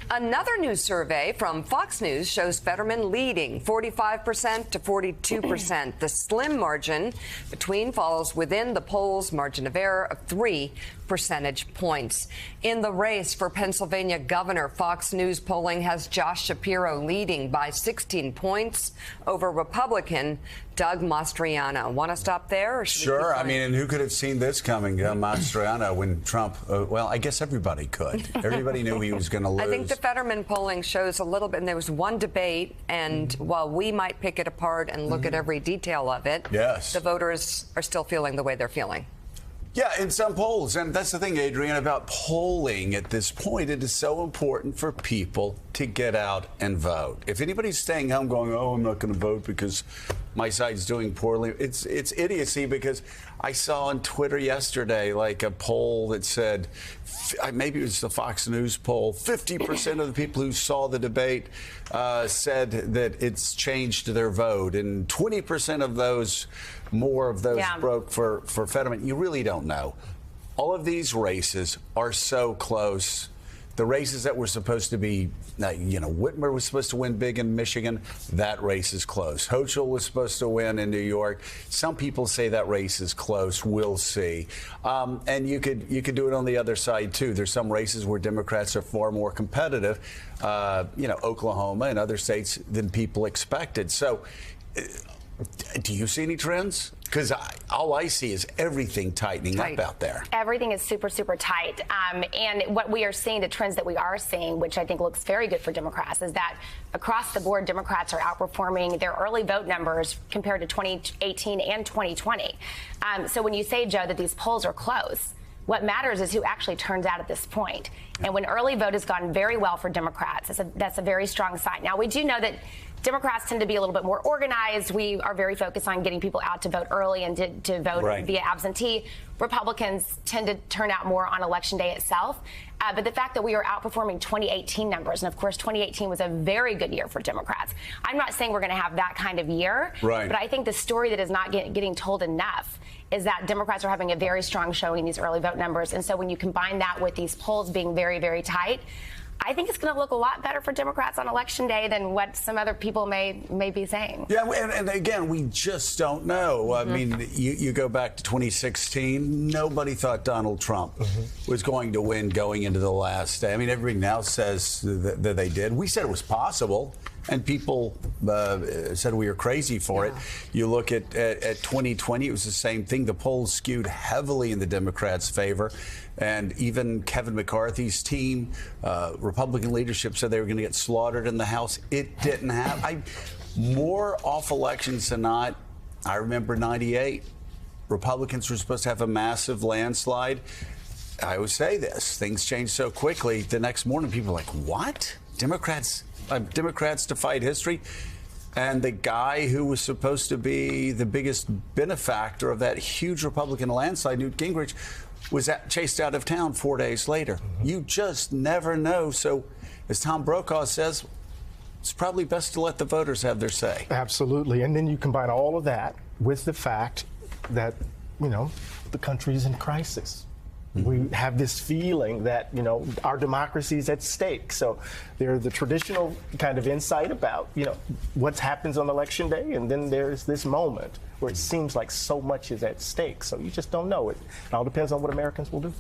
Another new survey from Fox News shows Fetterman leading 45% to 42%. The slim margin between falls within the poll's margin of error of 3 percentage points. In the race for Pennsylvania governor, Fox News polling has Josh Shapiro leading by 16 points over Republican Doug Mastriano. Want to stop there? Or sure. I mean, and who could have seen this coming, Mastriano, when Trump, well, I guess everybody could. Everybody knew he was going to lose. I think the Fetterman polling shows a little bit, and there was one debate, and while we might pick it apart and look at every detail of it, yes, the voters are still feeling the way they're feeling. Yeah, in some polls. And that's the thing, Adrienne, about polling at this point. It is so important for people to get out and vote. If anybody's staying home going, oh, I'm not going to vote because my side's doing poorly, it's idiocy, because I saw on Twitter yesterday like a poll that said, maybe it was the Fox News poll, 50% of the people who saw the debate said that it's changed their vote, and 20% of those, more of those broke for Fetterman. You really don't know. All of these races are so close. The races that were supposed to be, Whitmer was supposed to win big in Michigan. That race is close. Hochul was supposed to win in New York. Some people say that race is close. We'll see. And you could do it on the other side, too. There's some races where Democrats are far more competitive, Oklahoma and other states, than people expected. So do you see any trends? Because all I see is everything tightening up out there. Everything is super, super tight. And what we are seeing, the trends that we are seeing, which I think looks very good for Democrats, is that across the board, Democrats are outperforming their early vote numbers compared to 2018 and 2020. So when you say, Joe, that these polls are close, what matters is who actually turns out at this point. And when early vote has gone very well for Democrats, that's a very strong sign. Now, we do know that Democrats tend to be a little bit more organized. We are very focused on getting people out to vote early and to vote via absentee. Republicans tend to turn out more on Election Day itself. But the fact that we are outperforming 2018 numbers, and of course 2018 was a very good year for Democrats. I'm not saying we're going to have that kind of year, but I think the story that is not getting told enough is that Democrats are having a very strong showing in these early vote numbers. And so when you combine that with these polls being very, very tight, I think it's going to look a lot better for Democrats on Election Day than what some other people may be saying. Yeah, and again, we just don't know. I mean, you go back to 2016, nobody thought Donald Trump was going to win going into the last day. I mean, everybody now says that they did. We said it was possible, and people said we were crazy for it. You look at 2020, it was the same thing. The polls skewed heavily in the Democrats' favor. And even Kevin McCarthy's team, Republican leadership, said they were going to get slaughtered in the House. It didn't happen. More off elections than not. I remember 98. Republicans were supposed to have a massive landslide. I always say this. Things change so quickly. The next morning, people are like, what? Democrats defied history. And the guy who was supposed to be the biggest benefactor of that huge Republican landslide, Newt Gingrich, was chased out of town 4 days later. You just never know. So, as Tom Brokaw says, it's probably best to let the voters have their say. Absolutely. And then you combine all of that with the fact that, the country's in crisis. We have this feeling that, our democracy is at stake. So there's the traditional kind of insight about, what happens on Election Day. And then there's this moment where it seems like so much is at stake. So you just don't know. It all depends on what Americans will do.